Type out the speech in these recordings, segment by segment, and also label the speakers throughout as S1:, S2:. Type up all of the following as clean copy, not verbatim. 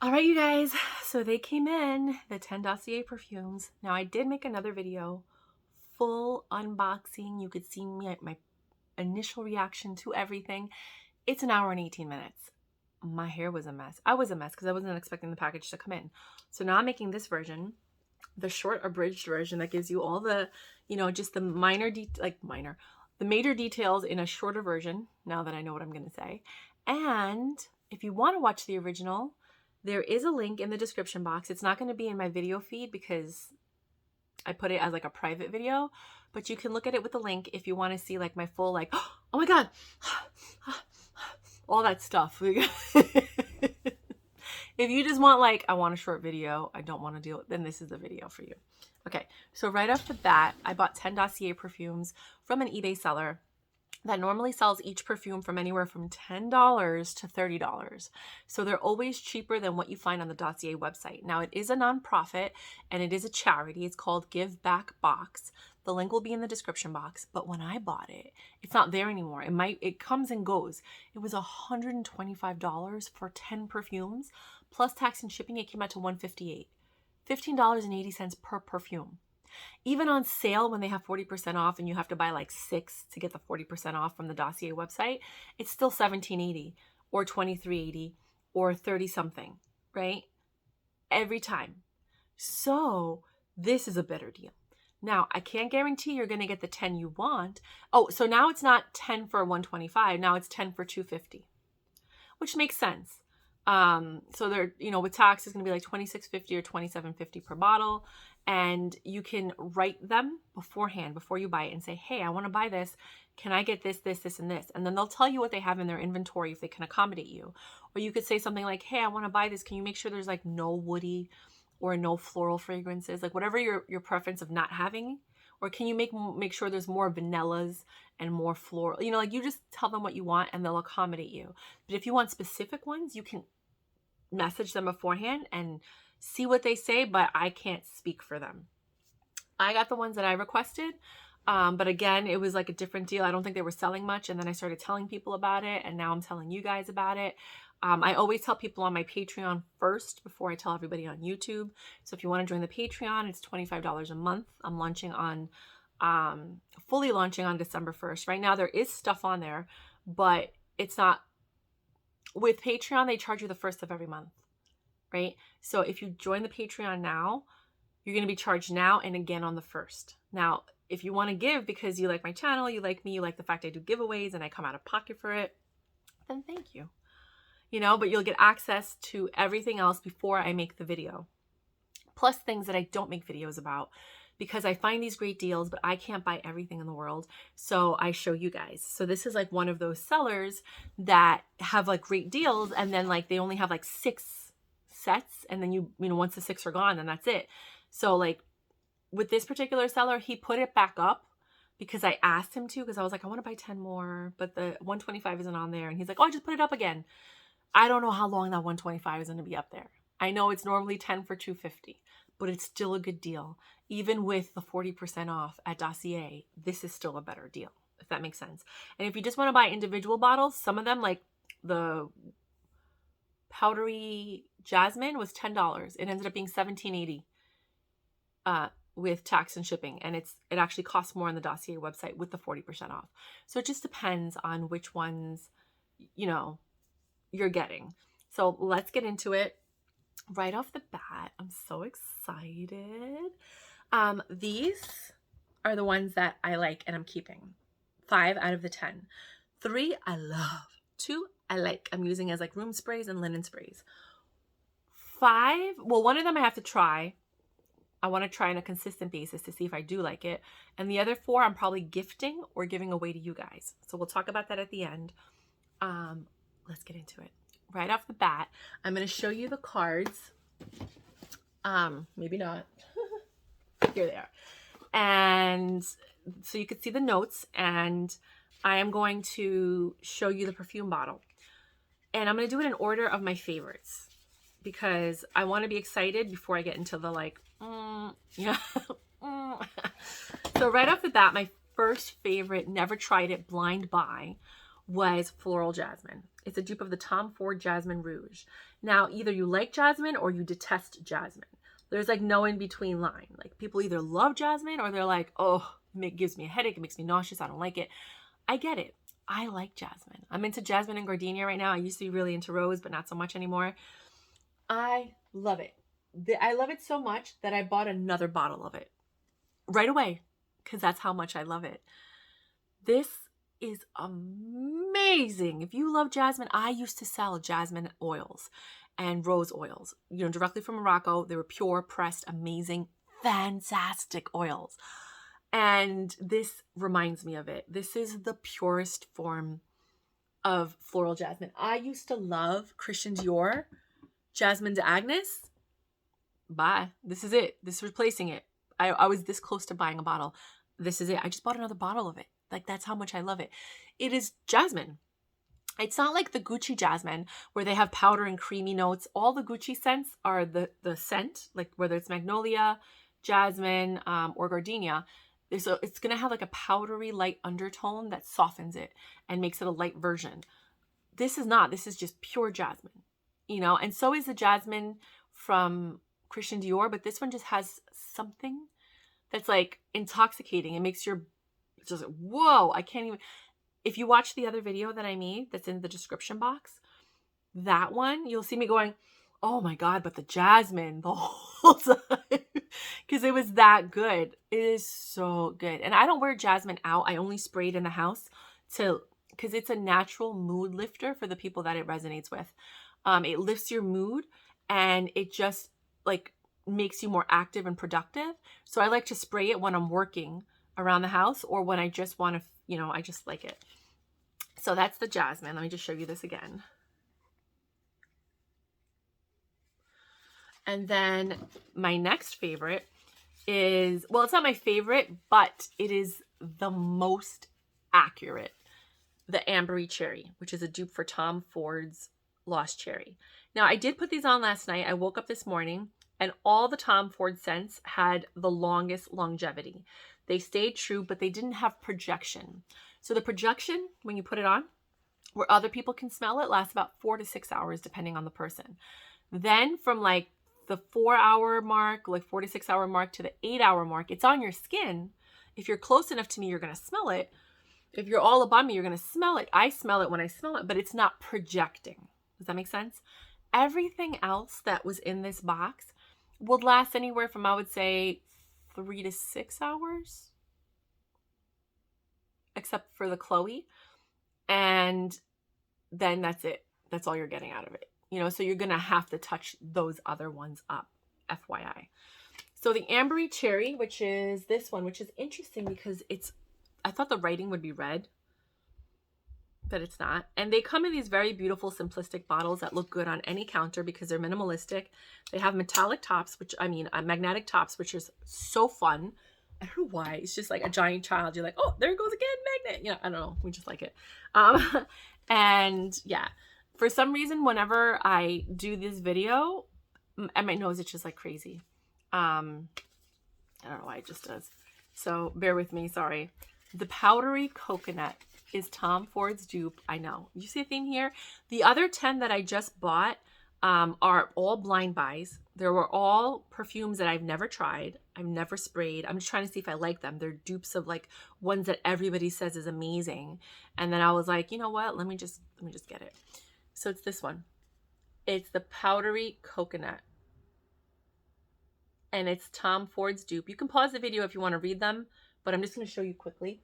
S1: All right, you guys, so they came in, the 10 Dossier perfumes. Now, I did make another video, full unboxing. You could see my initial reaction to everything. It's an hour and 18 minutes. My hair was a mess. I was a mess because I wasn't expecting the package to come in. So now I'm making this version, the short abridged version that gives you all the, just the the major details in a shorter version, now that I know what I'm going to say. And if you want to watch the original, there is a link in the description box. It's not going to be in my video feed because I put it as like a private video, but you can look at it with the link if you want to see like my full, like, oh my God, all that stuff. If you just want like, I want a short video, I don't want to do it, then this is the video for you. Okay, so right off the bat, I bought 10 Dossier perfumes from an eBay seller that normally sells each perfume from anywhere from $10 to $30. So they're always cheaper than what you find on the Dossier website. Now, it is a nonprofit and it is a charity. It's called Give Back Box. The link will be in the description box. But when I bought it, it's not there anymore. It comes and goes. It was $125 for 10 perfumes plus tax and shipping. It came out to $158. $15.80 per perfume. Even on sale when they have 40% off and you have to buy like 6 to get the 40% off from the Dossier website, it's still $17.80 or $23.80 or 30 something, right? Every time. So this is a better deal. Now, I can't guarantee you're going to get the 10 you want. Oh, so now it's not 10 for $125. Now it's 10 for $250, which makes sense. So they're, with tax, it's going to be like $26.50 or $27.50 per bottle. And you can write them beforehand, before you buy it, and say, hey, I want to buy this. Can I get this, this, this, and this? And then they'll tell you what they have in their inventory if they can accommodate you. Or you could say something like, hey, I want to buy this. Can you make sure there's like no woody or no floral fragrances? Like whatever your preference of not having. Or can you make sure there's more vanillas and more floral? Like you just tell them what you want and they'll accommodate you. But if you want specific ones, you can message them beforehand and see what they say, but I can't speak for them. I got the ones that I requested, but again, it was like a different deal. I don't think they were selling much, and then I started telling people about it, and now I'm telling you guys about it. I always tell people on my Patreon first before I tell everybody on YouTube. So if you want to join the Patreon, it's $25 a month. I'm launching on, fully launching on December 1st. Right now, there is stuff on there, but it's not. With Patreon, they charge you the first of every month, right? So if you join the Patreon now, you're going to be charged now and again on the 1st. Now, if you want to give because you like my channel, you like me, you like the fact I do giveaways and I come out of pocket for it, then thank you. But you'll get access to everything else before I make the video. Plus things that I don't make videos about because I find these great deals, but I can't buy everything in the world. So I show you guys. So this is like one of those sellers that have like great deals. And then like, they only have like 6 sets. And then once the 6 are gone, then that's it. So like with this particular seller, he put it back up because I asked him to, because I was like, I want to buy 10 more, but the 125 isn't on there. And he's like, oh, I just put it up again. I don't know how long that 125 is going to be up there. I know it's normally 10 for $250, but it's still a good deal. Even with the 40% off at Dossier, this is still a better deal, if that makes sense. And if you just want to buy individual bottles, some of them, like the Powdery Jasmine, was $10. It ended up being $17.80 with tax and shipping. And it actually costs more on the Dossier website with the 40% off. So it just depends on which ones, you're getting. So let's get into it. Right off the bat, I'm so excited. These are the ones that I like and I'm keeping. 5 out of the 10. 3 I love. 2 I like. I'm using as like room sprays and linen sprays. 5, well, one of them I have to try. I want to try on a consistent basis to see if I do like it. And the other 4 I'm probably gifting or giving away to you guys. So we'll talk about that at the end. Let's get into it. Right off the bat, I'm going to show you the cards. Maybe not. Here they are. And so you can see the notes, and I am going to show you the perfume bottle. And I'm going to do it in order of my favorites because I want to be excited before I get into the So right off the bat, my first favorite, never tried it, blind buy, was Floral Jasmine. It's a dupe of the Tom Ford Jasmine Rouge. Now, either you like jasmine or you detest jasmine. There's like no in between line. Like people either love jasmine or they're like, oh, it gives me a headache. It makes me nauseous. I don't like it. I get it. I like jasmine. I'm into jasmine and gardenia right now. I used to be really into rose, but not so much anymore. I love it. I love it so much that I bought another bottle of it right away because that's how much I love it. This is amazing. If you love jasmine, I used to sell jasmine oils and rose oils, you know, directly from Morocco. They were pure, pressed, amazing, fantastic oils. And this reminds me of it. This is the purest form of floral jasmine. I used to love Christian Dior Jasmine de Agnes. Bye. This is it. This is replacing it. I was this close to buying a bottle. This is it. I just bought another bottle of it. Like, that's how much I love it. It is jasmine. It's not like the Gucci jasmine where they have powder and creamy notes. All the Gucci scents are the scent, like whether it's magnolia, jasmine, or gardenia. It's going to have like a powdery light undertone that softens it and makes it a light version. This is not. This is just pure jasmine, you know, and so is the jasmine from Christian Dior, but this one just has something that's like intoxicating. It makes your just, whoa, I can't even. If you watch the other video that I made that's in the description box, that one, you'll see me going, oh my God, but the jasmine the whole time. Because it was that good. It is so good. And I don't wear jasmine out. I only spray it in the house because it's a natural mood lifter for the people that it resonates with. It lifts your mood and it just like makes you more active and productive. So I like to spray it when I'm working around the house or when I just want to, you know, I just like it. So that's the jasmine. Let me just show you this again. And then my next favorite is, well, it's not my favorite, but it is the most accurate. The Ambery Cherry, which is a dupe for Tom Ford's Lost Cherry. Now, I did put these on last night. I woke up this morning and all the Tom Ford scents had the longest longevity. They stayed true, but they didn't have projection. So the projection, when you put it on, where other people can smell it, lasts about 4 to 6 hours, depending on the person. Then from like the 4-hour mark, like 4 to 6 hour mark to the 8-hour mark, it's on your skin. If you're close enough to me, you're going to smell it. If you're all above me, you're going to smell it. I smell it when I smell it, but it's not projecting. Does that make sense? Everything else that was in this box would last anywhere from, I would say, 3 to 6 hours, except for the Chloe. And then that's it. That's all you're getting out of it. You know, so you're going to have to touch those other ones up, FYI. So the Ambery Cherry, which is this one, which is interesting because I thought the writing would be red, but it's not. And they come in these very beautiful, simplistic bottles that look good on any counter because they're minimalistic. They have metallic tops, magnetic tops, which is so fun. I don't know why. It's just like a giant child. You're like, oh, there it goes again, magnet. You know, I don't know. We just like it. And yeah, for some reason, whenever I do this video, and my nose itches like crazy. I don't know why it just does. So bear with me. Sorry. The Powdery Coconut is Tom Ford's dupe. I know. You see a theme here? The other 10 that I just bought are all blind buys. There were all perfumes that I've never tried. I've never sprayed. I'm just trying to see if I like them. They're dupes of like ones that everybody says is amazing. And then I was like, you know what? Let me just get it. So it's this one. It's the Powdery Coconut. And it's Tom Ford's dupe. You can pause the video if you want to read them, but I'm just going to show you quickly.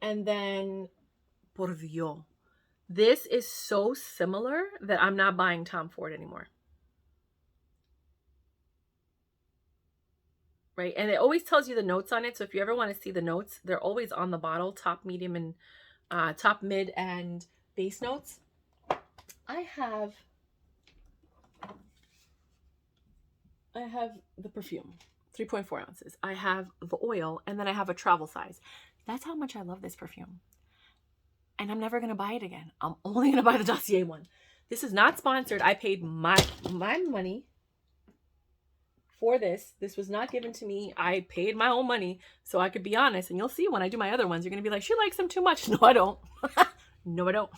S1: And then Por Dios. This is so similar that I'm not buying Tom Ford anymore. Right? And it always tells you the notes on it. So if you ever want to see the notes, they're always on the bottle, top, medium, and top, mid, and base notes. I have the perfume, 3.4 ounces. I have the oil, and then I have a travel size. That's how much I love this perfume. And I'm never going to buy it again. I'm only going to buy the Dossier one. This is not sponsored. I paid my money for this. This was not given to me. I paid my own money so I could be honest. And you'll see when I do my other ones, you're going to be like, she likes them too much. No, I don't. No, I don't.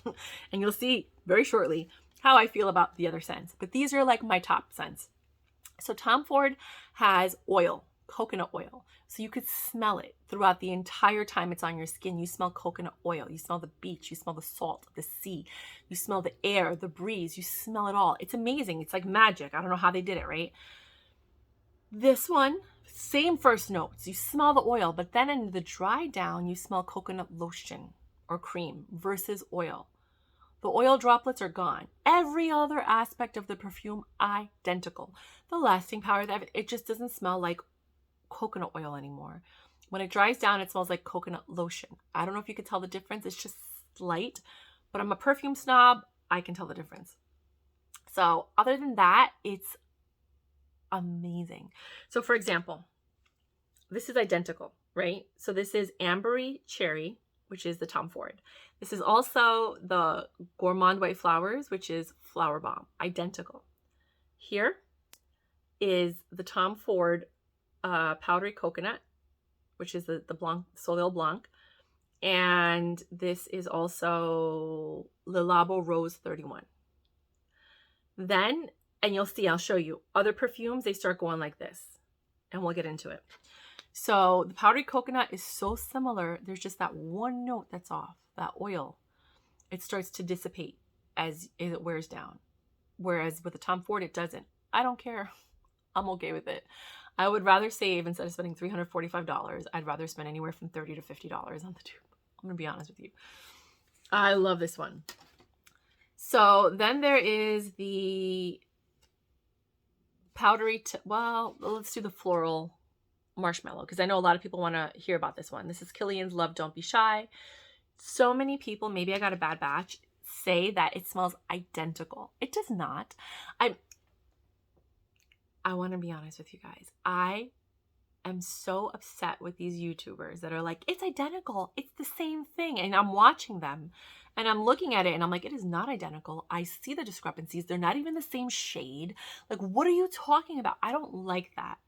S1: And you'll see very shortly how I feel about the other scents. But these are like my top scents. So Tom Ford has oil, coconut oil. So you could smell it throughout the entire time it's on your skin. You smell coconut oil. You smell the beach. You smell the salt, the sea. You smell the air, the breeze. You smell it all. It's amazing. It's like magic. I don't know how they did it, right? This one, same first notes. You smell the oil, but then in the dry down, you smell coconut lotion or cream versus oil. The oil droplets are gone. Every other aspect of the perfume, identical. The lasting power, it just doesn't smell like coconut oil anymore. When it dries down, it smells like coconut lotion. I don't know if you can tell the difference. It's just slight, but I'm a perfume snob. I can tell the difference. So other than that, it's amazing. So for example, this is identical, right? So this is Ambery Cherry, which is the Tom Ford. This is also the Gourmand White Flowers, which is Flowerbomb, identical. Here is the Tom Ford Powdery Coconut, which is the Blanc, Soleil Blanc. And this is also Le Labo Rose 31. Then, and you'll see, I'll show you, other perfumes, they start going like this. And we'll get into it. So the powdery coconut is so similar. There's just that one note that's off, that oil. It starts to dissipate as it wears down. Whereas with the Tom Ford, it doesn't. I don't care. I'm okay with it. I would rather save, instead of spending $345, I'd rather spend anywhere from $30 to $50 on the tube. I'm going to be honest with you. I love this one. So then there is the powdery, well, let's do the floral marshmallow, because I know a lot of people want to hear about this one. This is Kilian's Love Don't Be Shy. So many people, maybe I got a bad batch, say that it smells identical. It does not. I want to be honest with you guys. I am so upset with these YouTubers that are like, it's identical. It's the same thing. And I'm watching them and I'm looking at it and I'm like, it is not identical. I see the discrepancies. They're not even the same shade. Like, what are you talking about? I don't like that.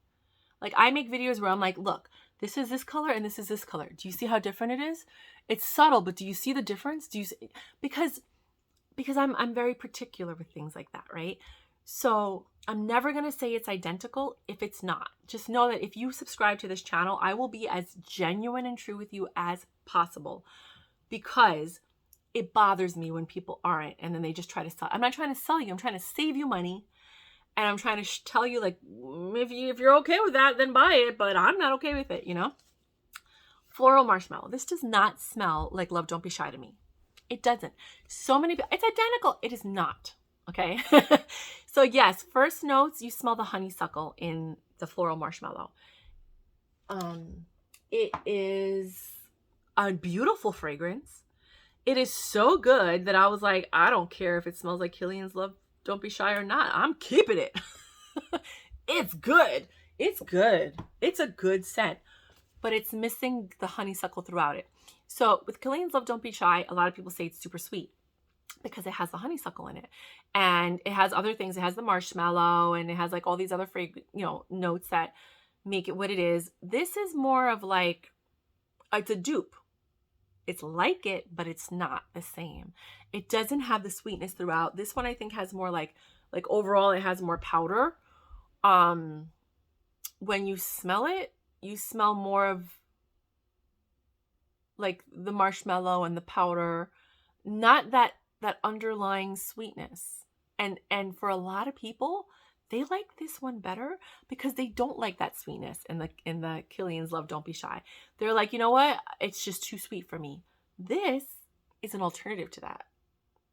S1: Like, I make videos where I'm like, look, this is this color and this is this color. Do you see how different it is? It's subtle, but do you see the difference? Do you see? Because I'm very particular with things like that, right? So I'm never going to say it's identical if it's not. Just know that if you subscribe to this channel, I will be as genuine and true with you as possible, because it bothers me when people aren't and then they just try to sell. I'm not trying to sell you. I'm trying to save you money. And I'm trying to tell you, like, if you're okay with that, then buy it. But I'm not okay with it, you know? Floral marshmallow. This does not smell like Love Don't Be Shy to me. It doesn't. So many people, it's identical. It is not. Okay. So yes, first notes, you smell the honeysuckle in the floral marshmallow. It is a beautiful fragrance. It is so good that I was like, I don't care if it smells like Kilian's Love Don't Be Shy or not. I'm keeping it. It's good. It's good. It's a good scent, but it's missing the honeysuckle throughout it. So with Kilian's Love Don't Be Shy, a lot of people say it's super sweet because it has the honeysuckle in it, and it has other things. It has the marshmallow, and it has like all these other notes that make it what it is. This is more of like, it's a dupe. It's like it, but it's not the same. It doesn't have the sweetness throughout. This one I think has more like overall it has more powder. When you smell it, you smell more of like the marshmallow and the powder, not that underlying sweetness. And for a lot of people, they like this one better because they don't like that sweetness in the Kilian's Love Don't Be Shy. They're like, you know what? It's just too sweet for me. This is an alternative to that.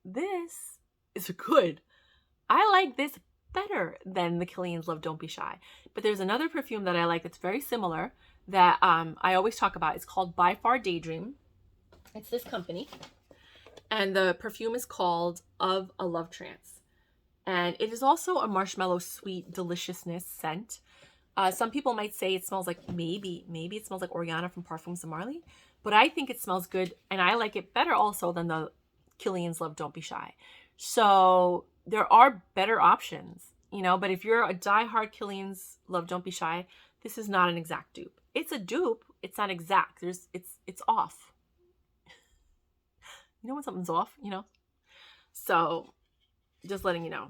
S1: This is good. I like this better than the Kilian's Love Don't Be Shy. But there's another perfume that I like that's very similar that I always talk about. It's called By Far Daydream. It's this company. And the perfume is called Of a Love Trance. And it is also a marshmallow sweet deliciousness scent. Some people might say it smells like, maybe it smells like Oriana from Parfums de Marly. But I think it smells good. And I like it better also than the Kilian's Love Don't Be Shy. So there are better options, you know. But if you're a diehard Kilian's Love Don't Be Shy, this is not an exact dupe. It's a dupe. It's not exact. It's off. You know when something's off, you know? So Just letting you know.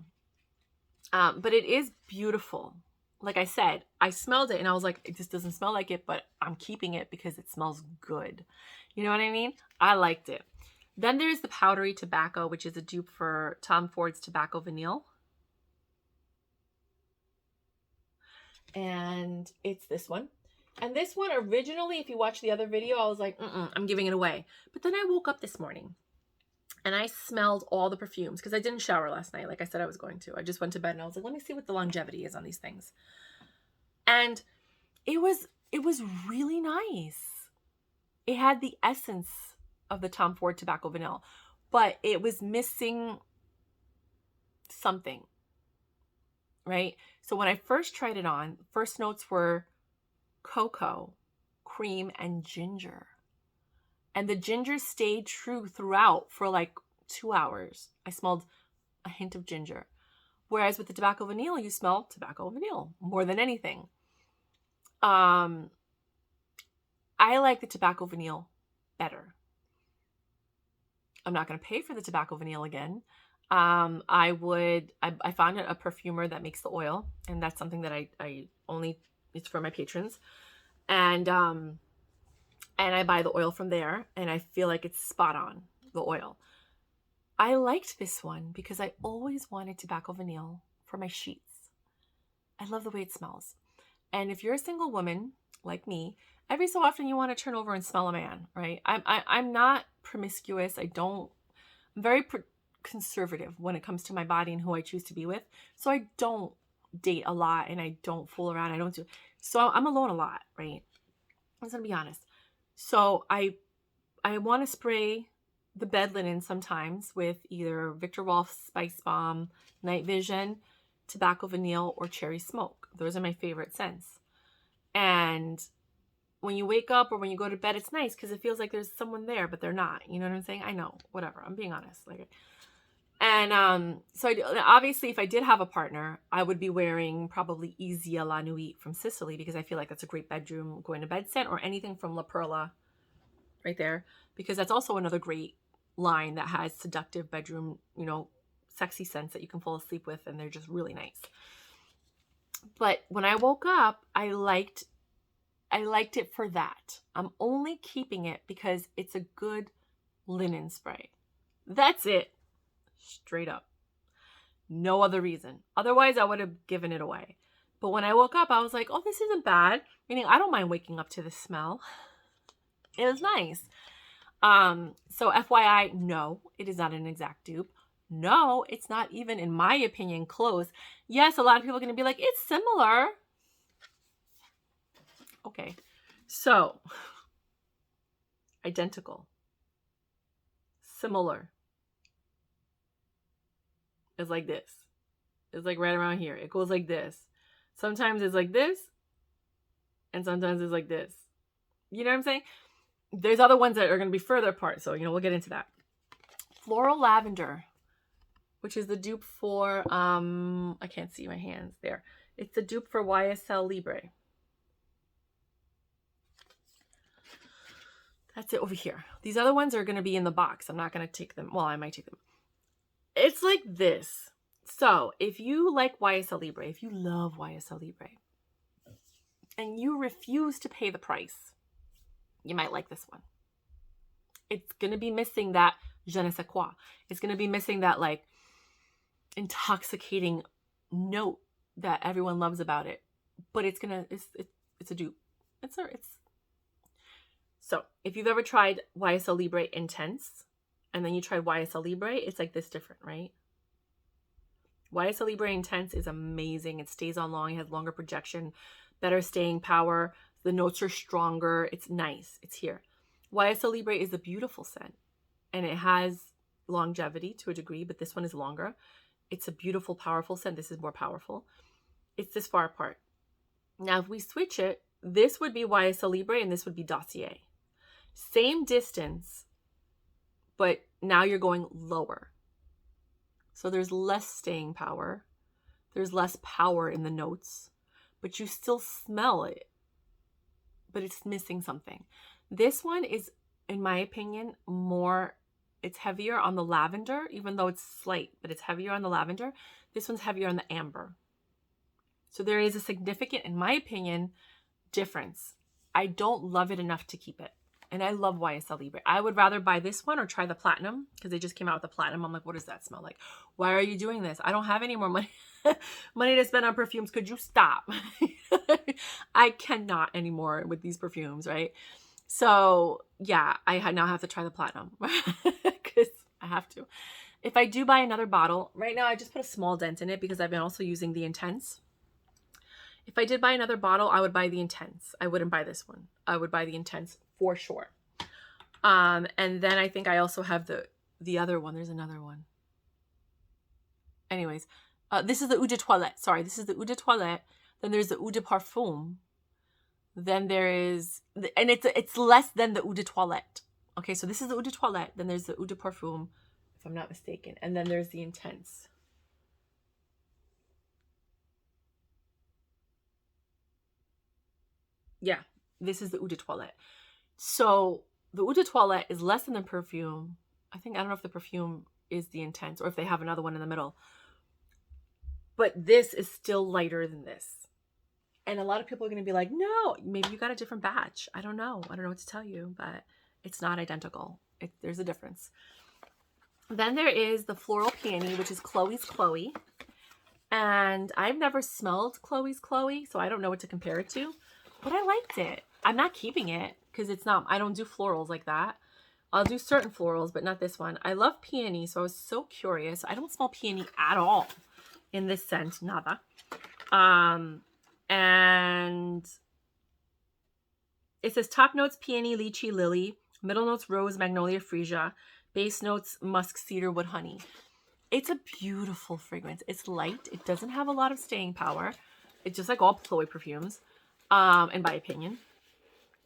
S1: But it is beautiful. Like I said, I smelled it and I was like, it just doesn't smell like it, but I'm keeping it because it smells good. You know what I mean? I liked it. Then there's the Powdery Tobacco, which is a dupe for Tom Ford's Tobacco Vanille. And it's this one. And this one originally, if you watch the other video, I was like, I'm giving it away. But then I woke up this morning and I smelled all the perfumes because I didn't shower last night like I said I was going to. I just went to bed and I was like, let me see what the longevity is on these things. And it was really nice. It had the essence of the Tom Ford Tobacco Vanille, but it was missing something, right? So when I first tried it on, first notes were cocoa, cream, and ginger. And the ginger stayed true throughout for like 2 hours. I smelled a hint of ginger. Whereas with the Tobacco Vanille, you smell Tobacco Vanille more than anything. I like the Tobacco Vanille better. I'm not going to pay for the Tobacco Vanille again. I found a perfumer that makes the oil, and that's something that I only, it's for my patrons. And I buy the oil from there, and I feel like it's spot on, the oil. I liked this one because I always wanted Tobacco Vanille for my sheets. I love the way it smells. And if you're a single woman like me, every so often you want to turn over and smell a man, right? I'm not promiscuous. I'm very conservative when it comes to my body and who I choose to be with. So I don't date a lot and I don't fool around. So I'm alone a lot, right? I'm just gonna be honest. So I want to spray the bed linen sometimes with either Victor Rolf's Spice Bomb, Night Vision, Tobacco Vanille, or Cherry Smoke. Those are my favorite scents. And when you wake up or when you go to bed, it's nice because it feels like there's someone there, but they're not. You know what I'm saying? I know, whatever. I'm being honest. So obviously, if I did have a partner, I would be wearing probably Isia La Nuit from Sicily because I feel like that's a great bedroom going to bed scent, or anything from La Perla right there, because that's also another great line that has seductive bedroom, sexy scents that you can fall asleep with, and they're just really nice. But when I woke up, I liked it for that. I'm only keeping it because it's a good linen spray. That's it. Straight up. No other reason. Otherwise, I would have given it away. But when I woke up, I was like, oh, this isn't bad. Meaning, I don't mind waking up to the smell. It was nice. So FYI, no, it is not an exact dupe. No, it's not even, in my opinion, close. Yes, a lot of people are going to be like, it's similar. Okay, so identical, similar is like this. It's like right around here. It goes like this. Sometimes it's like this, and sometimes it's like this. You know what I'm saying? There's other ones that are going to be further apart, so we'll get into that. Floral Lavender, which is the dupe for I can't see my hands there. It's the dupe for YSL Libre. That's it over here. These other ones are going to be in the box. I'm not going to take them. Well, I might take them. It's like this. So if you like YSL Libre, if you love YSL Libre, and you refuse to pay the price, you might like this one. It's going to be missing that je ne sais quoi. It's going to be missing that like intoxicating note that everyone loves about it. But it's a dupe. So if you've ever tried YSL Libre Intense and then you tried YSL Libre, it's like this different, right? YSL Libre Intense is amazing. It stays on long. It has longer projection, better staying power. The notes are stronger. It's nice. It's here. YSL Libre is a beautiful scent, and it has longevity to a degree, but this one is longer. It's a beautiful, powerful scent. This is more powerful. It's this far apart. Now, if we switch it, this would be YSL Libre and this would be Dossier. Same distance, but now you're going lower. So there's less staying power. There's less power in the notes, but you still smell it, but it's missing something. This one is, in my opinion, more it's heavier on the lavender, even though it's slight, but it's heavier on the lavender. This one's heavier on the amber. So there is a significant, in my opinion, difference. I don't love it enough to keep it. And I love YSL Libre. I would rather buy this one or try the platinum, because they just came out with the platinum. I'm like, what does that smell like? Why are you doing this? I don't have any more money money to spend on perfumes. Could you stop? I cannot anymore with these perfumes, right? So yeah, I now have to try the platinum because I have to. If I do buy another bottle, right now I just put a small dent in it because I've been also using the Intense. If I did buy another bottle, I would buy the Intense. I wouldn't buy this one. I would buy the Intense for sure. And then I think I also have the other one. There's another one. Anyways, this is the Eau de Toilette. Sorry, this is the Eau de Toilette. Then there's the Eau de Parfum. Then there is, and it's less than the Eau de Toilette. Okay, so this is the Eau de Toilette. Then there's the Eau de Parfum, if I'm not mistaken. And then there's the Intense. Yeah, this is the Eau de Toilette. So the Eau de Toilette is less than the perfume. I don't know if the perfume is the Intense or if they have another one in the middle. But this is still lighter than this. And a lot of people are going to be like, no, maybe you got a different batch. I don't know. I don't know what to tell you, but it's not identical. There's a difference. Then there is the Floral Peony, which is Chloe's Chloe. And I've never smelled Chloe's Chloe, so I don't know what to compare it to. But I liked it. I'm not keeping it because it's not, I don't do florals like that. I'll do certain florals, but not this one. I love peony, so I was so curious. I don't smell peony at all in this scent, nada. And it says top notes peony, lychee, lily, middle notes rose, magnolia, freesia, base notes musk, cedar, wood, honey. It's a beautiful fragrance. It's light. It doesn't have a lot of staying power. It's just like all Chloe perfumes, in my opinion.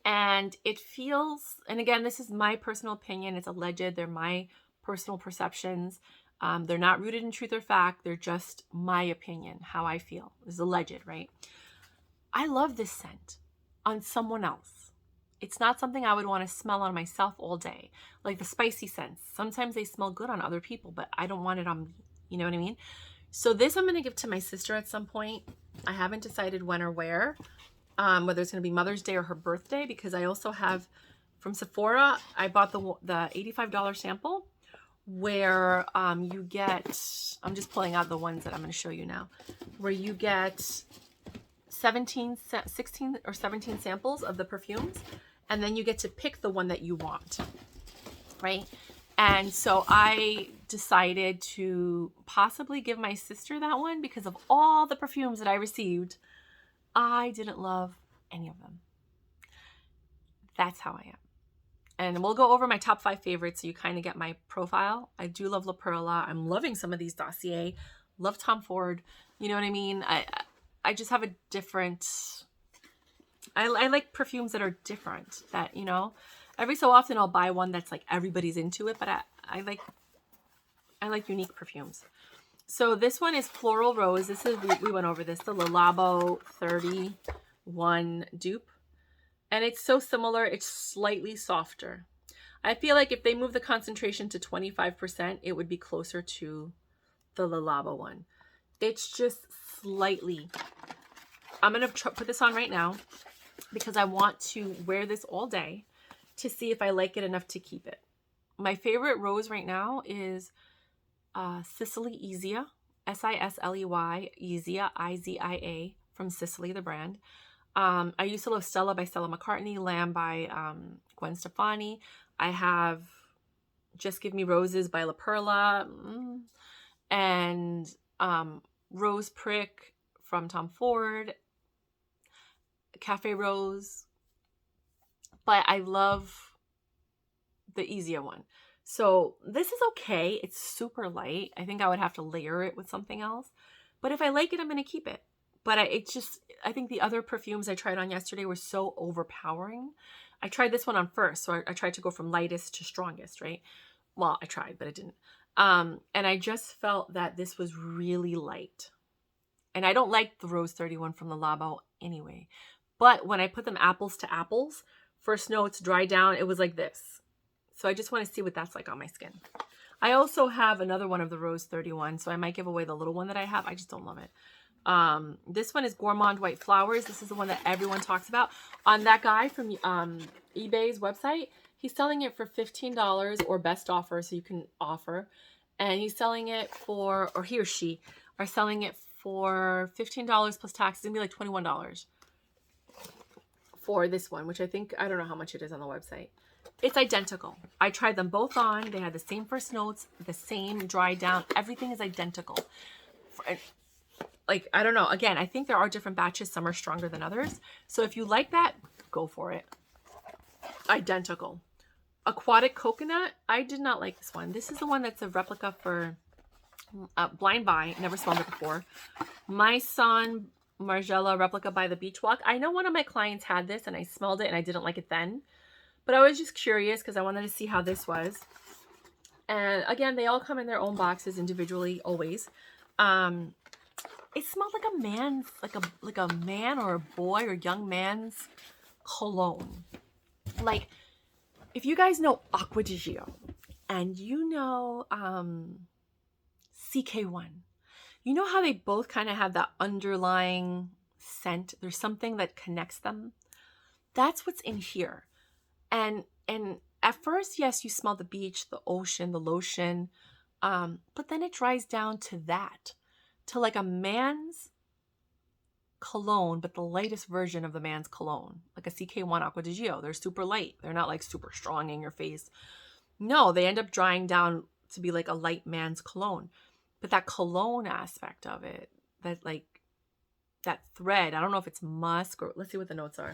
S1: And it feels, and again, this is my personal opinion. It's alleged. They're my personal perceptions. They're not rooted in truth or fact. They're just my opinion, how I feel. It's alleged, right? I love this scent on someone else. It's not something I would want to smell on myself all day. Like the spicy scents. Sometimes they smell good on other people, but I don't want it on me. You know what I mean? So this I'm going to give to my sister at some point. I haven't decided when or where. Whether it's going to be Mother's Day or her birthday, because I also have from Sephora, I bought the $85 sample where you get, I'm just pulling out the ones that I'm going to show you now, where you get 16 or 17 samples of the perfumes, and then you get to pick the one that you want, right? And so I decided to possibly give my sister that one because of all the perfumes that I received. I didn't love any of them. That's how I am. And we'll go over my top 5 favorites so you kind of get my profile. I do love La Perla. I'm loving some of these Dossier. Love Tom Ford. You know what I mean? I just have a different... I like perfumes that are different. That, you know, every so often I'll buy one that's like everybody's into it, but I like unique perfumes. So this one is Floral Rose. This is, we went over this, the Le Labo 31 dupe. And it's so similar. It's slightly softer. I feel like if they move the concentration to 25%, it would be closer to the Le Labo one. It's just slightly. I'm going to put this on right now because I want to wear this all day to see if I like it enough to keep it. My favorite rose right now is Sicily Easia, Sisley Easia, Izia, from Sicily, the brand. I used to love Stella by Stella McCartney, Lamb by Gwen Stefani. I have Just Give Me Roses by La Perla, and Rose Prick from Tom Ford, Cafe Rose. But I love the Easia one. So this is okay. It's super light. I think I would have to layer it with something else. But if I like it, I'm going to keep it. But I think the other perfumes I tried on yesterday were so overpowering. I tried this one on first. So I tried to go from lightest to strongest, right? Well, I tried, but it didn't. And I just felt that this was really light. And I don't like the Rose 31 from the Labo anyway. But when I put them apples to apples, first notes, dry down, it was like this. So I just want to see what that's like on my skin. I also have another one of the Rose 31, so I might give away the little one that I have. I just don't love it. This one is Gourmand White Flowers. This is the one that everyone talks about. On that guy from eBay's website, he's selling it for $15 or best offer, so you can offer. And he's selling it for, or he or she are selling it for $15 plus tax. It's going to be like $21 for this one, which I think, I don't know how much it is on the website. It's identical. I tried them both on. They had the same first notes, the same dry down. Everything is identical. Like, I don't know. Again, I think there are different batches. Some are stronger than others. So if you like that, go for it. Identical. Aquatic Coconut. I did not like this one. This is the one that's a replica for Blind Buy. Never smelled it before. Maison Margelas replica by the Beach Walk. I know one of my clients had this and I smelled it and I didn't like it then. But I was just curious because I wanted to see how this was. And again, they all come in their own boxes individually, always. It smelled like a man's, like a man or a boy or young man's cologne. Like, if you guys know Aquatic and you know CK1, you know how they both kind of have that underlying scent. There's something that connects them. That's what's in here. And at first, yes, you smell the beach, the ocean, the lotion, but then it dries down to that, to like a man's cologne, but the lightest version of the man's cologne, like a CK1 Aquatic. They're super light. They're not like super strong in your face. No, they end up drying down to be like a light man's cologne. But that cologne aspect of it, that like that thread, I don't know if it's musk or let's see what the notes are.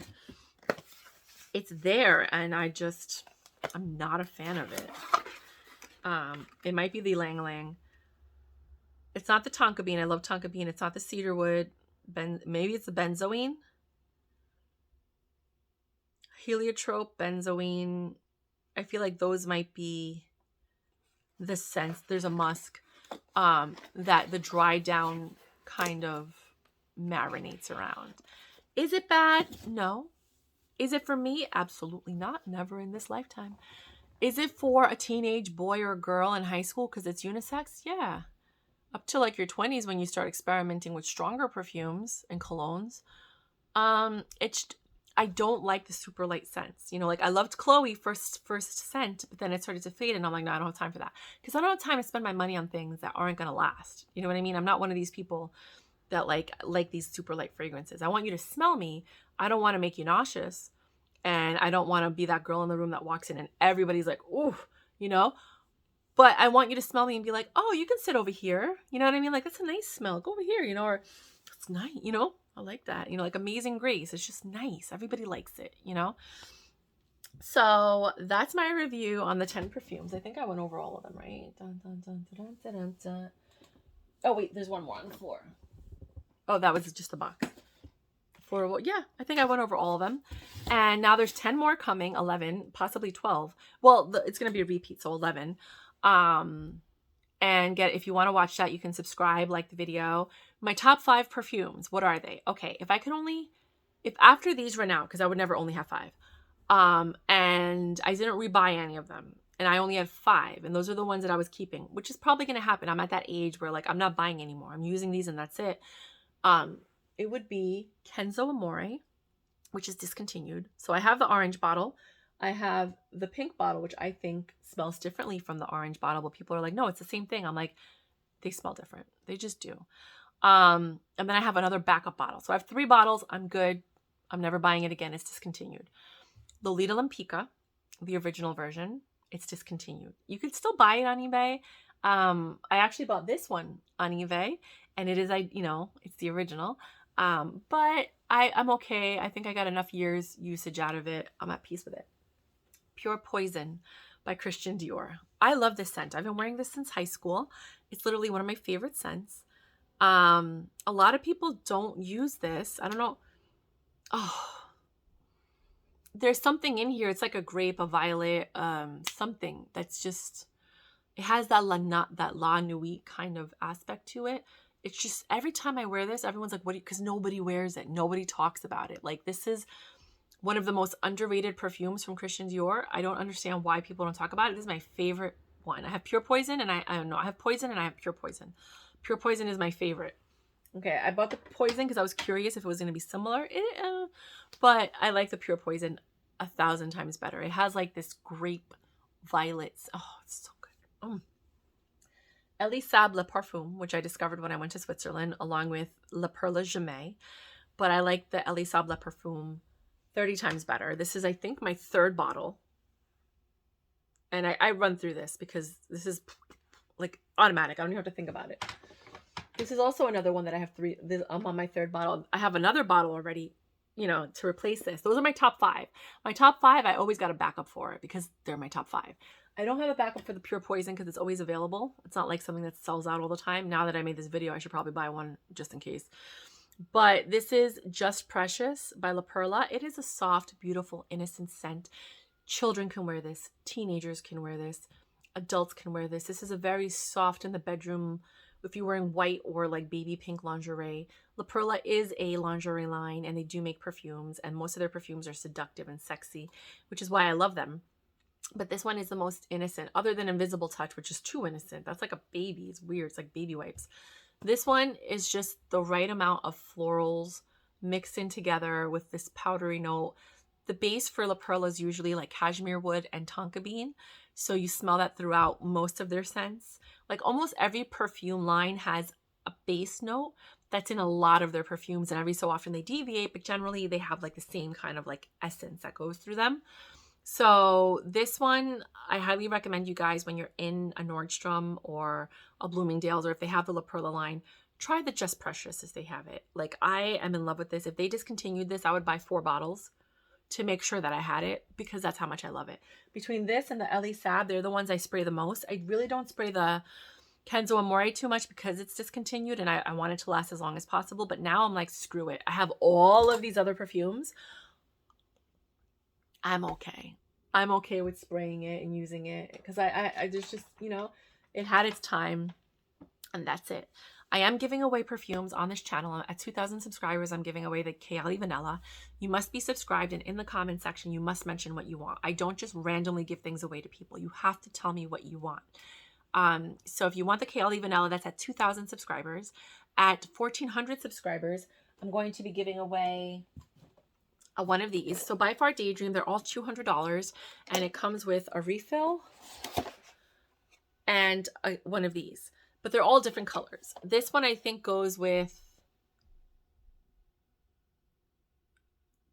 S1: It's there, and I'm not a fan of it. It might be the Lang Lang. It's not the tonka bean. I love tonka bean. It's not the cedarwood. Maybe it's the benzoine. Heliotrope, benzoine. I feel like those might be the scents. There's a musk that the dry down kind of marinates around. Is it bad? No. Is it for me? Absolutely not. Never in this lifetime. Is it for a teenage boy or girl in high school because it's unisex? Yeah. Up to like your 20s when you start experimenting with stronger perfumes and colognes. I don't like the super light scents. You know, like I loved Chloe first scent, but then it started to fade and I'm like, no, I don't have time for that. Because I don't have time to spend my money on things that aren't going to last. You know what I mean? I'm not one of these people that like these super light fragrances. I want you to smell me. I don't want to make you nauseous. And I don't want to be that girl in the room that walks in and everybody's like, ooh, you know? But I want you to smell me and be like, oh, you can sit over here. You know what I mean? Like, that's a nice smell. Go over here, you know, or it's nice, you know? I like that. You know, like Amazing Grace. It's just nice. Everybody likes it, you know? So that's my review on the 10 perfumes. I think I went over all of them, right? Dun, dun, dun, dun, dun, dun, dun. Oh, wait, there's one more on the floor. Oh, that was just the box. Yeah, I think I went over all of them. And now there's 10 more coming, 11, possibly 12. Well, it's going to be a repeat, so 11. And if you want to watch that, you can subscribe, like the video. My top 5 perfumes, what are they? Okay, if after these run out, because I would never only have 5, and I didn't rebuy any of them, and I only had 5, and those are the ones that I was keeping, which is probably going to happen. I'm at that age where like I'm not buying anymore. I'm using these and that's it. It would be Kenzo Amore, which is discontinued. So I have the orange bottle. I have the pink bottle, which I think smells differently from the orange bottle, but people are like, no, it's the same thing. I'm like, they smell different. They just do. And then I have another backup bottle. So I have 3 bottles. I'm good. I'm never buying it again. It's discontinued. The Lolita Lampica, the original version, it's discontinued. You can still buy it on eBay. I actually bought this one on eBay, and it is, it's the original. But I'm okay. I think I got enough years usage out of it. I'm at peace with it. Pure Poison by Christian Dior. I love this scent. I've been wearing this since high school. It's literally one of my favorite scents. A lot of people don't use this. I don't know. Oh, there's something in here. It's like a grape, a violet, something that's just, it has that La Nuit kind of aspect to it. It's just every time I wear this, everyone's like, what? Because nobody wears it. Nobody talks about it. Like, this is One of the most underrated perfumes from Christian Dior. I don't understand why people don't talk about it. This is my favorite one. I have Pure Poison and I don't know. I have Poison and I have Pure Poison. Pure Poison is my favorite. Okay, I bought the Poison because I was curious if it was going to be similar. But I like the Pure Poison 1,000 times better. It has like this grape violets. Oh, it's so good. Elie Sable Le Parfum, which I discovered when I went to Switzerland, along with Le Perle Jamais. But I like the Elie Sable Le Parfum 30 times better. This is, I think, my 3rd bottle. And I run through this because this is like automatic. I don't even have to think about it. This is also another one that I have 3. I'm on my 3rd bottle. I have another bottle already, you know, to replace this. Those are my top 5. My top 5, I always got a backup for it because they're my top 5. I don't have a backup for the Pure Poison because it's always available. It's not like something that sells out all the time. Now that I made this video, I should probably buy one just in case. But this is Just Precious by La Perla. It is a soft, beautiful, innocent scent. Children can wear this. Teenagers can wear this. Adults can wear this. This is a very soft in the bedroom. If you're wearing white or like baby pink lingerie. La Perla is a lingerie line and they do make perfumes. And most of their perfumes are seductive and sexy, which is why I love them. But this one is the most innocent, other than Invisible Touch, which is too innocent. That's like a baby. It's weird. It's like baby wipes. This one is just the right amount of florals mixed in together with this powdery note. The base for La Perla is usually like cashmere wood and tonka bean. So you smell that throughout most of their scents. Like almost every perfume line has a base note that's in a lot of their perfumes. And every so often they deviate, but generally they have like the same kind of like essence that goes through them. So this one, I highly recommend you guys when you're in a Nordstrom or a Bloomingdale's, or if they have the La Perla line, try the Just Precious as they have it. Like I am in love with this. If they discontinued this, I would buy 4 bottles to make sure that I had it because that's how much I love it. Between this and the Elie Sable, they're the ones I spray the most. I really don't spray the Kenzo Amore too much because it's discontinued and I want it to last as long as possible. But now I'm like, screw it. I have all of these other perfumes. I'm okay. I'm okay with spraying it and using it because I just, you know, it had its time and that's it. I am giving away perfumes on this channel. At 2,000 subscribers, I'm giving away the Kayali Vanilla. You must be subscribed and in the comment section, you must mention what you want. I don't just randomly give things away to people. You have to tell me what you want. So if you want the Kayali Vanilla, that's at 2,000 subscribers. At 1,400 subscribers, I'm going to be giving away one of these. So By Far Daydream, they're all $200 and it comes with a refill and one of these, but they're all different colors. This one I think goes with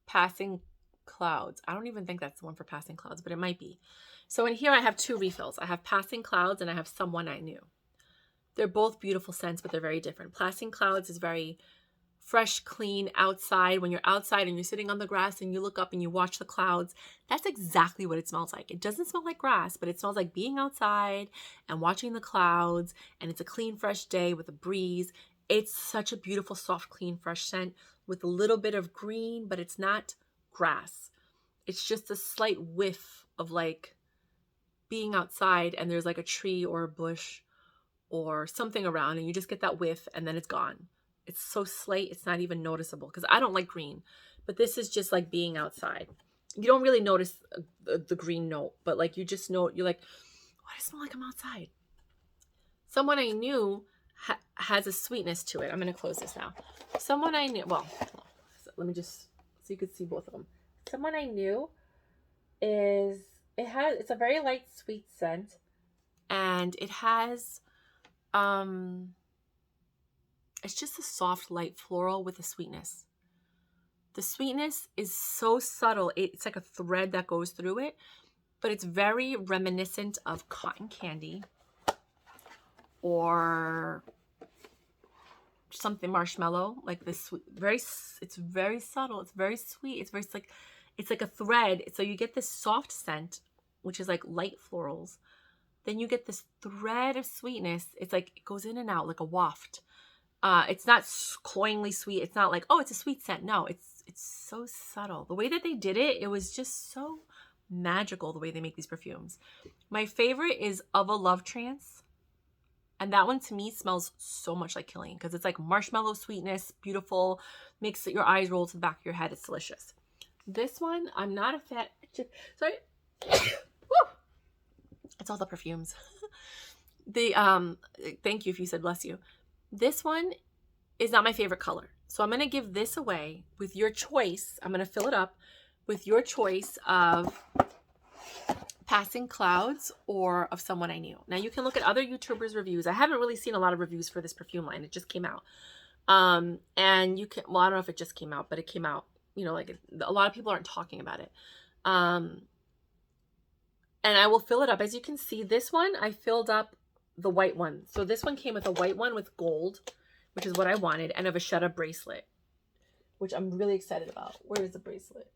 S1: Passing Clouds. I don't even think that's the one for Passing Clouds, but it might be. So in here I have 2 refills. I have Passing Clouds and I have Someone I Knew. They're both beautiful scents, but they're very different. Passing Clouds is very fresh, clean, outside. When you're outside and you're sitting on the grass and you look up and you watch the clouds, that's exactly what it smells like. It doesn't smell like grass, but it smells like being outside and watching the clouds, and it's a clean, fresh day with a breeze. It's such a beautiful, soft, clean, fresh scent with a little bit of green, but it's not grass. It's just a slight whiff of like being outside and there's like a tree or a bush or something around and you just get that whiff and then it's gone. It's so slight, it's not even noticeable because I don't like green, but this is just like being outside. You don't really notice the green note, but like you just know, you're like, oh, I smell like I'm outside. Someone I Knew has a sweetness to it. I'm going to close this now. Someone I Knew, well, let me just, so you could see both of them. Someone I Knew is, it's a very light, sweet scent, and it has, it's just a soft, light floral with a sweetness. The sweetness is so subtle. It's like a thread that goes through it, but it's very reminiscent of cotton candy or something marshmallow, like this. It's very subtle. It's very sweet. It's like a thread. So you get this soft scent, which is like light florals. Then you get this thread of sweetness. It's like it goes in and out like a waft. It's not cloyingly sweet. It's not like, oh, it's a sweet scent. No, it's so subtle. The way that they did it, it was just so magical the way they make these perfumes. My favorite is Of a Love Trance. And that one to me smells so much like Killing because it's like marshmallow sweetness, beautiful, makes your eyes roll to the back of your head. It's delicious. This one, I'm not a fan. Sorry. Woo! It's all the perfumes. Thank you if you said bless you. This one is not my favorite color. So I'm going to give this away with your choice. I'm going to fill it up with your choice of Passing Clouds or of Someone I Knew. Now you can look at other YouTubers' reviews. I haven't really seen a lot of reviews for this perfume line. It just came out. And you can, well, I don't know if it just came out, but it came out, you know, like a lot of people aren't talking about it. And I will fill it up. As you can see, this one, I filled up the white one. So this one came with a white one with gold, which is what I wanted, and a Vachetta bracelet, which I'm really excited about. Where is the bracelet?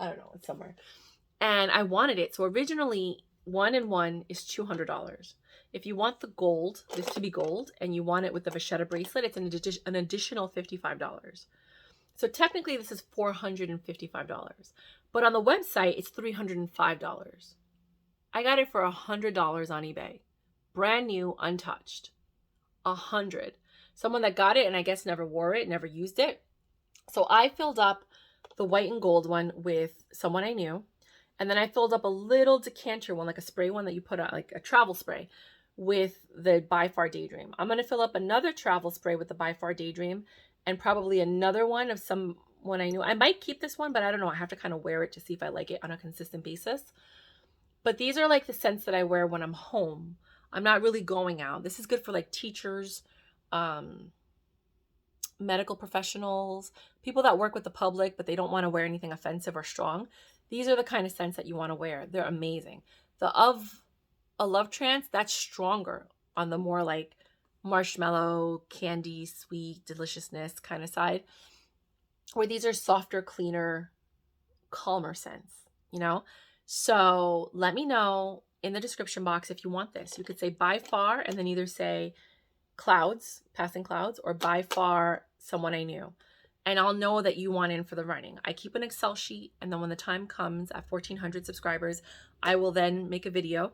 S1: I don't know. It's somewhere. And I wanted it. So originally, 1 and 1 is $200. If you want the gold, this to be gold, and you want it with the Vachetta bracelet, it's an additional $55. So technically, this is $455. But on the website, it's $305. I got it for $100 on eBay. Brand new, untouched. 100. Someone that got it and I guess never wore it, never used it. So I filled up the white and gold one with Someone I Knew. And then I filled up a little decanter one, like a spray one that you put on, like a travel spray, with the By Far Daydream. I'm going to fill up another travel spray with the By Far Daydream and probably another one of Someone I Knew. I might keep this one, but I don't know. I have to kind of wear it to see if I like it on a consistent basis. But these are like the scents that I wear when I'm home. I'm not really going out. This is good for like teachers, medical professionals, people that work with the public, but they don't want to wear anything offensive or strong. These are the kind of scents that you want to wear. They're amazing. The Of a Love Trance, that's stronger on the more like marshmallow, candy, sweet, deliciousness kind of side. Where these are softer, cleaner, calmer scents, you know? So let me know in the description box if you want this. You could say By Far and then either say Clouds, Passing Clouds, or By Far Someone I Knew. And I'll know that you want in for the running. I keep an Excel sheet, and then when the time comes at 1,400 subscribers, I will then make a video.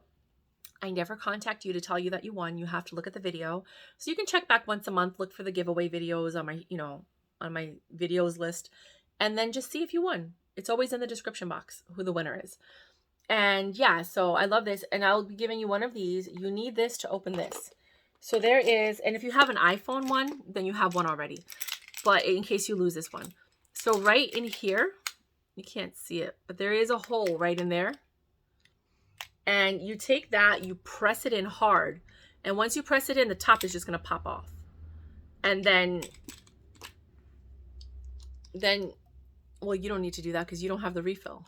S1: I never contact you to tell you that you won. You have to look at the video. So you can check back once a month, look for the giveaway videos on my, you know, on my videos list, and then just see if you won. It's always in the description box who the winner is. And yeah, so I love this, and I'll be giving you one of these. You need this to open this. So there is, and if you have an iPhone one, then you have one already. But in case you lose this one. So right in here, you can't see it, but there is a hole right in there. And you take that, you press it in hard. And once you press it in, the top is just going to pop off. And then, well, you don't need to do that because you don't have the refill.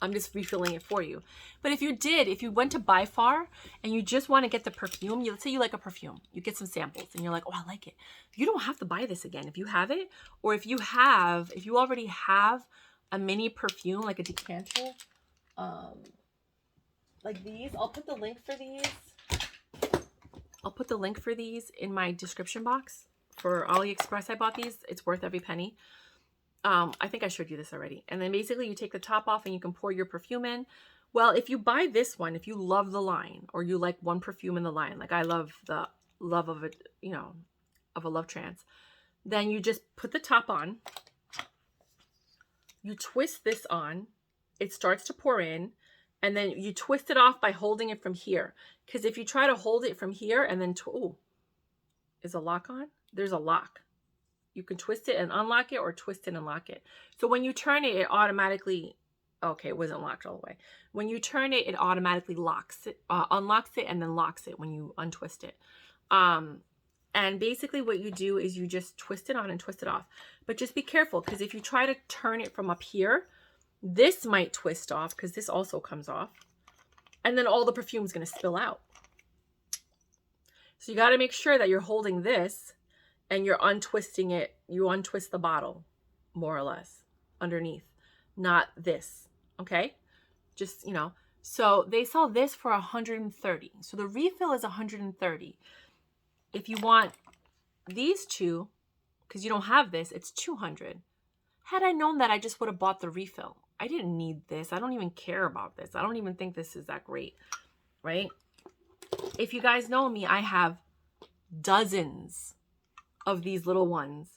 S1: I'm just refilling it for you. But if you did, if you went to By Far and you just want to get the perfume, let's say you like a perfume, you get some samples and you're like, oh, I like it. You don't have to buy this again if you have it. Or if you already have a mini perfume, like a decanter, like these, I'll put the link for these. I'll put the link for these in my description box. For AliExpress, I bought these. It's worth every penny. I think I showed you this already. And then basically you take the top off and you can pour your perfume in. Well, if you buy this one, if you love the line or you like one perfume in the line, like I love the Love of it, you know, of a Love Trance, then you just put the top on. You twist this on. It starts to pour in. And then you twist it off by holding it from here. Because if you try to hold it from here and then, is a lock on? There's a lock. You can twist it and unlock it or twist it and lock it. So when you turn it, it automatically, okay, it wasn't locked all the way. When you turn it, it automatically locks it, unlocks it and then locks it when you untwist it. And basically what you do is you just twist it on and twist it off. But just be careful because if you try to turn it from up here, this might twist off because this also comes off. And then all the perfume is going to spill out. So you got to make sure that you're holding this and you're untwisting it. You untwist the bottle, more or less, underneath. Not this, okay? Just, you know. So they sell this for $130. So the refill is $130. If you want these two, because you don't have this, it's $200. Had I known that, I just would have bought the refill. I didn't need this. I don't even care about this. I don't even think this is that great, right? If you guys know me, I have dozens of these little ones,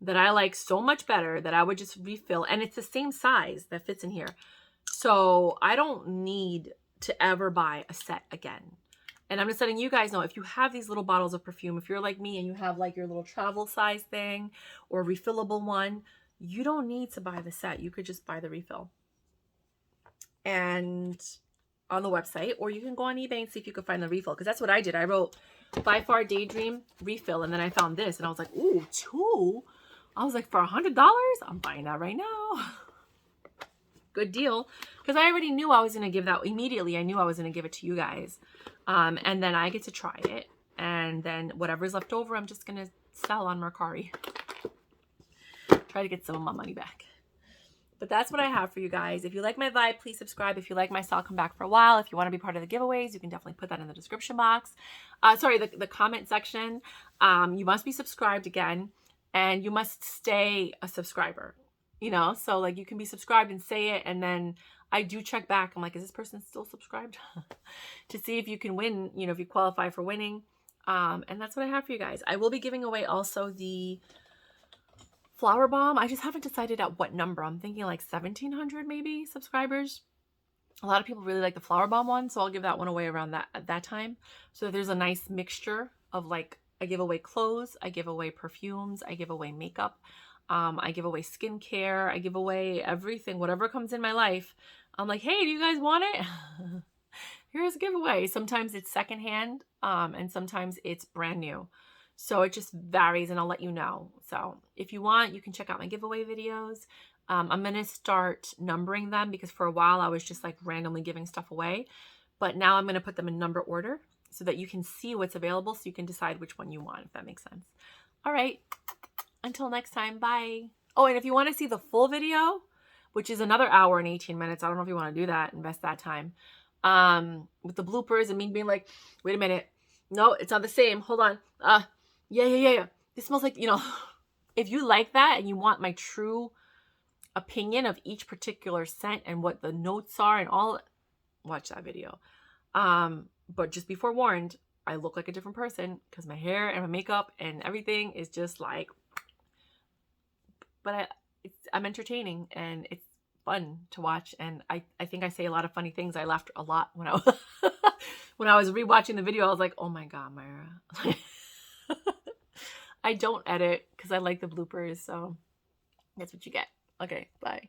S1: that I like so much better that I would just refill. And it's the same size that fits in here. So I don't need to ever buy a set again. And I'm just letting you guys know, if you have these little bottles of perfume, if you're like me and you have like your little travel size thing or refillable one, you don't need to buy the set. You could just buy the refill. And on the website, or you can go on eBay and see if you can find the refill. Because that's what I did. I wrote By Far Daydream refill, and then I found this, and I was like, ooh, 2. I was like, for $100, I'm buying that right now. Good deal. Because I already knew I was going to give that immediately. I knew I was going to give it to you guys. And then I get to try it. And then whatever's left over, I'm just going to sell on Mercari. Try to get some of my money back. But that's what I have for you guys. If you like my vibe, please subscribe. If you like my style, come back for a while. If you want to be part of the giveaways, you can definitely put that in the description box. The comment section. You must be subscribed again. And you must stay a subscriber. You know, so like you can be subscribed and say it. And then I do check back. I'm like, is this person still subscribed? To see if you can win, you know, if you qualify for winning. And that's what I have for you guys. I will be giving away also the Flowerbomb. I just haven't decided at what number. I'm thinking like 1,700 maybe subscribers. A lot of people really like the Flowerbomb one, so I'll give that one away around that at that time. So there's a nice mixture of like, I give away clothes, I give away perfumes, I give away makeup, I give away skincare, I give away everything, whatever comes in my life. I'm like, hey, do you guys want it? Here's a giveaway. Sometimes it's secondhand, and sometimes it's brand new. So it just varies, and I'll let you know. So if you want, you can check out my giveaway videos. I'm going to start numbering them because for a while I was just like randomly giving stuff away. But now I'm going to put them in number order so that you can see what's available so you can decide which one you want, if that makes sense. All right. Until next time. Bye. Oh, and if you want to see the full video, which is another hour and 18 minutes, I don't know if you want to do that, invest that time, with the bloopers and me being like, wait a minute. No, it's not the same. Hold on. Yeah. This smells like, you know, if you like that and you want my true opinion of each particular scent and what the notes are and all, watch that video. But just be forewarned, I look like a different person because my hair and my makeup and everything is just like, but I'm entertaining and it's fun to watch. And I think I say a lot of funny things. I laughed a lot when I was, when I was rewatching the video. I was like, oh my God, Mayra. I don't edit because I like the bloopers. So that's what you get. Okay, bye.